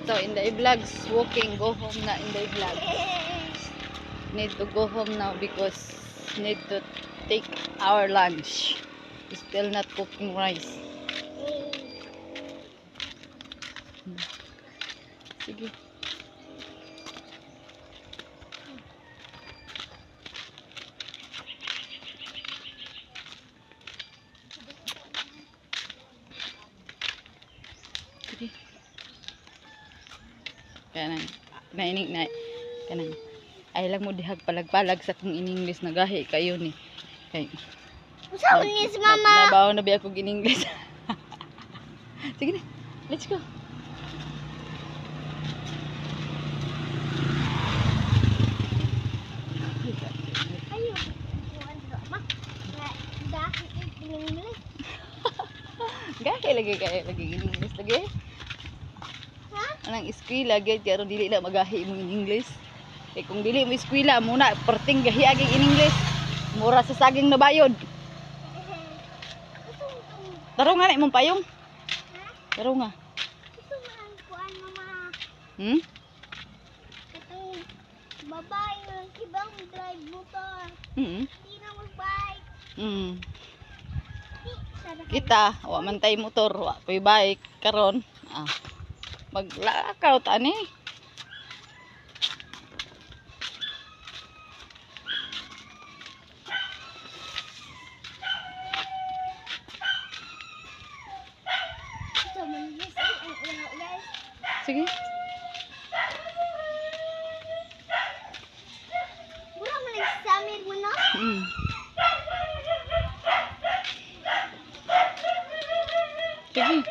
So Inday Vlogs walking, go home na Inday Vlogs. Need to go home now because need to take our lunch. Still not cooking rice. Sige. Sige. Kanang naining na kanang ay lang mo dihag palag-palag sa kung in-English na gahi kayo ni. Kay Sa English, mama. Nabaw na biya kog in-English. Sige na. Let's go. Ayo. Ma. Dahil English. Gahi lagi kayo lagi in-English lagi. Ha? Anang eskwela gyud karon dili na magahi mo in-English. Kay kung dili mo eskwela muna perting gahi aging in-English. Mura sa saging na bayod. Taro nga na imong payong. Taro nga. Ito man kuan mama. Hmm? Itong babae ng kibang drive motor. Hindi na mag-bike. Kita, wa man tay motor, wa pay bike karon. Maglakaw ta ni. Ito man guys. Ang ulo guys. Sige. Wala man nagsamir mo no? Sige. Sige.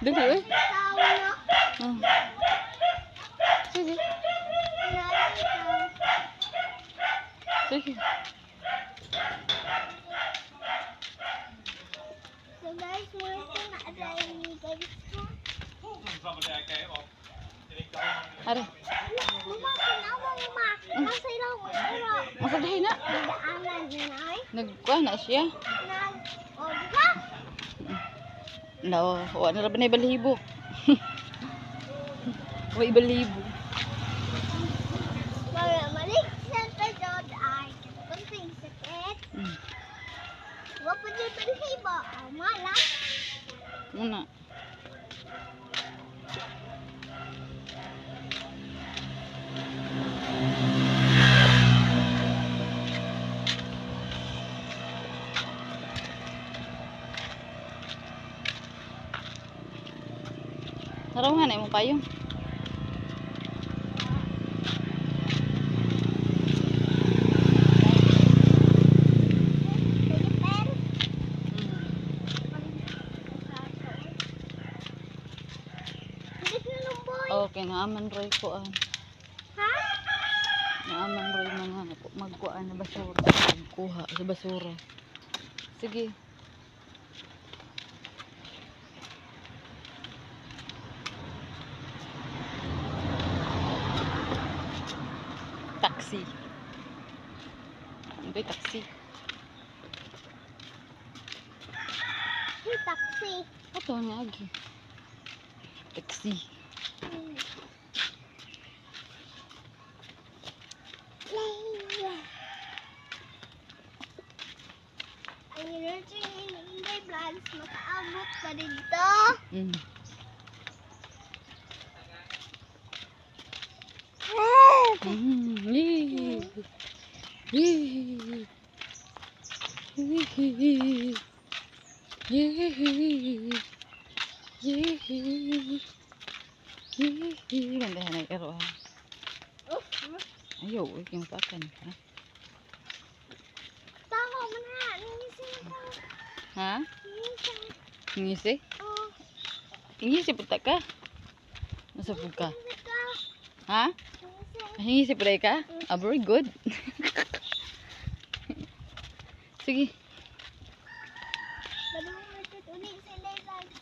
Dali eh. Tao no? Sige. Sige. So guys, muna ito na-adry ni guys ko. Are. Mama, sinawang mama. Nasa ilaw mo ito. Masadahay na. Nagdaanan inay. Nagkuha na siya. O, diba? No, wa na ra ba na balibo. Wa balibo. Malik center dod ay kunting sakit. Wa pa di balhibo. Mala. Muna. Taraw nga na imong payong. Okay, naaman roy ko Ha? Naaman roy mga magkuan na basura. Magkuha sa basura. Sige. Taxi. Ano ba yung taxi? Hey, taxi. Ito nga agi. Taxi. Ang energy ni Inday Vlogs makaabot pa dito. Yee. Yee. Yee. Yee. Yee. Yee. Ganda na karoon. Ayaw, yung pakan. Taho mo na. Ningising ka. Ha? Ningising. Ngisi? Oh. Ngisi puta ka? Nasa ka? Ningising ka. Ha? Ningising. Ngisi puta ka? Very good. Sige. Badung mo ito ulit sa Inday Vlogs.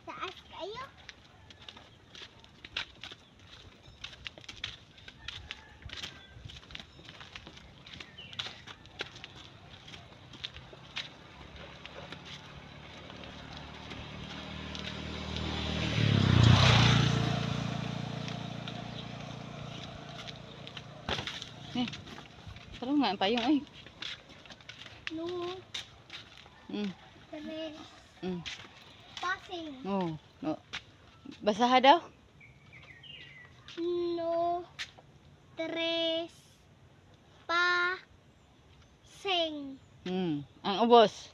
Taas kayo. Tara nga, payong ay. No. Mm. Tres. Mm. Passing. Oh, no. Basaha daw? No. Tres. Passing. Ang ubos.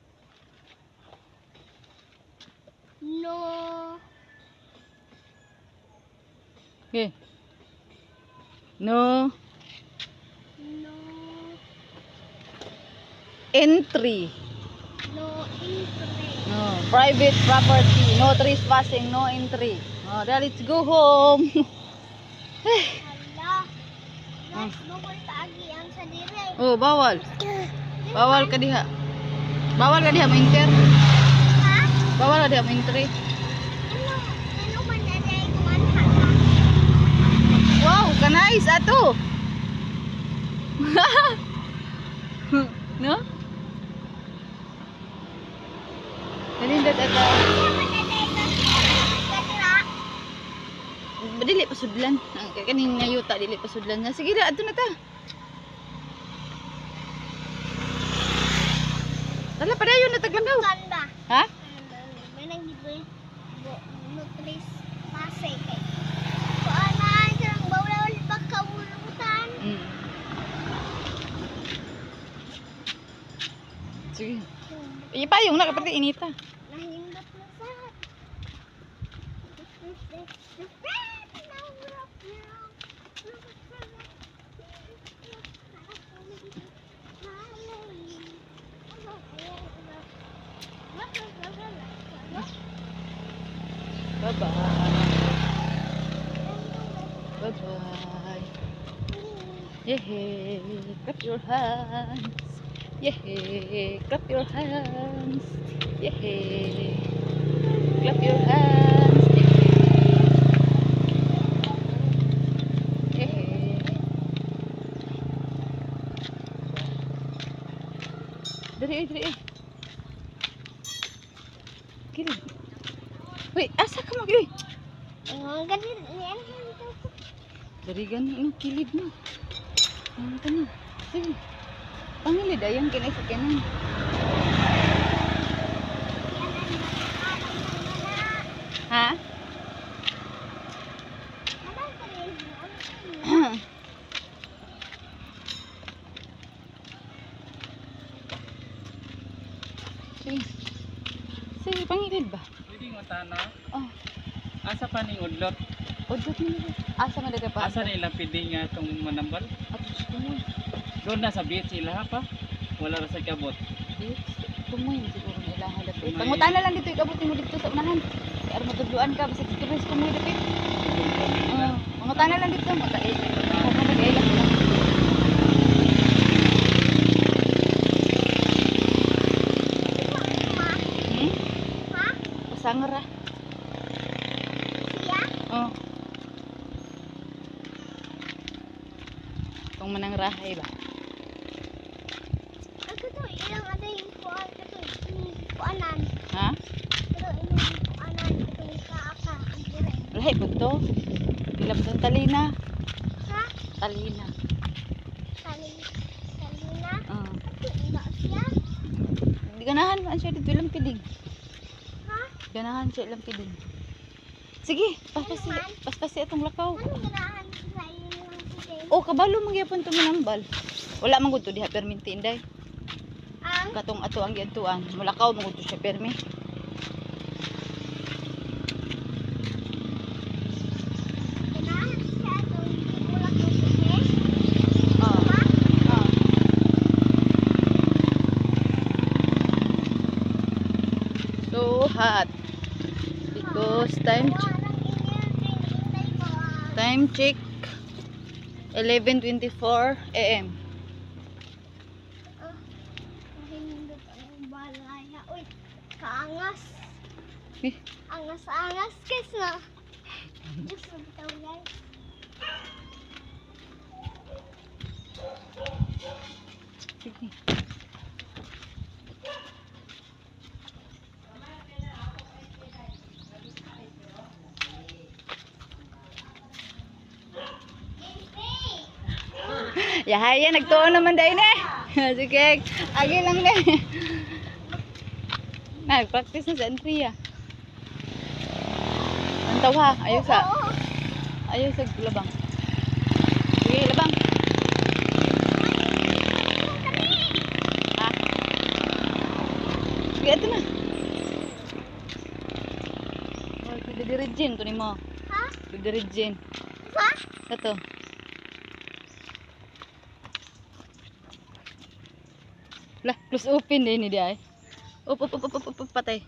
No. Okay. No No. entry. No entry. No private property. No trespassing. No entry. Oh, then let's go home. Hala. Guys, bukol paagi ang sa dire. Oh, bawal. Bawal ka diha. Bawal ka diha mo enter. Ha? Bawal ka diha mo entry. Ano man na dahil kumanhan ha? Wow, kanais ato. No? Kanindot ata. Ano man na dahil kanira? Dili pasudlan. Kaning ngayuta dili pasudlan niya. Sige na, ato na ta. Tala padayon na taglanggaw. Kan ba? Ha? May nanggiboy. Nutris pasay kay. Kuanan sarang bawal pagkawulutan. Sige. Ipayong na kapati inita. Nahindot na sa. Bye-bye. Bye-bye. Yay! Clap your hands. Yay! Clap your hands. Yay! Clap your hands. Yay! Dali. Kiri. Wait, asa ka mag-uy? Ang ganun yan. Dari gani kilid mo. Ang kani. Sige. Pangilid ayan kinay sa kanan. Ha? Sige. Sige, pangilid ba? Pwede nga tana. Oh, Asa pa ning udlot? udot mo. Asa man daga pa? Asa nila pwede nga itong manambal? Atos kumoy. Doon na sa beach sila ha pa. Wala ra sa kabot. Kumoy siguro na ilang halap. Kumoy. Pangutan na lang dito ikabutin mo dito sa unahan. Kaya matudluan ka basta dito rin kumoy dito. Pangutan na lang dito mo ta. Ha? Pasangara. Siya? Oh. Kung manang rahay ba? Ako to, ilang ada yung kuan. Ito, kuanan. Ha? Ito, ilang kuanan. Ito yung kaaka. Ang dire. Rahay po to. Ilap ng talina. Ha? Talina. Salina? Oh. Ito, ina siya? Di ganahan man siya dito ilang piling. Ha? Ganahan siya ilang piling. Sige, paspasi atong lakaw. Anong ganahan sa iyo lang today? Oh, kabalo magyapon to manambal. Wala man gud to diha perminti inday. Ang Katong ato ang giadtuan, mulakaw man gud to siya permi. ganahan siya ito. Mula ko sige. Oh. Ha? Oh. So hot. Because time check 11:24 AM. Nahindot ang balaya. Uy, kaangas. Eh, Angas-angas guys na. Diyos na bitaw guys. sige. Yahaya, nagtuon naman dahil eh. Sige, agi lang na. Nag-practice na sa entry ah. Antaw ha, ayaw sa. Ayaw sa labang. Sige, labang. Ha? Sige, ito na. Oh, pwede to ni mo. Ha? Pwede Ha? Ito. Lah, close open din ni dia. Up, patay.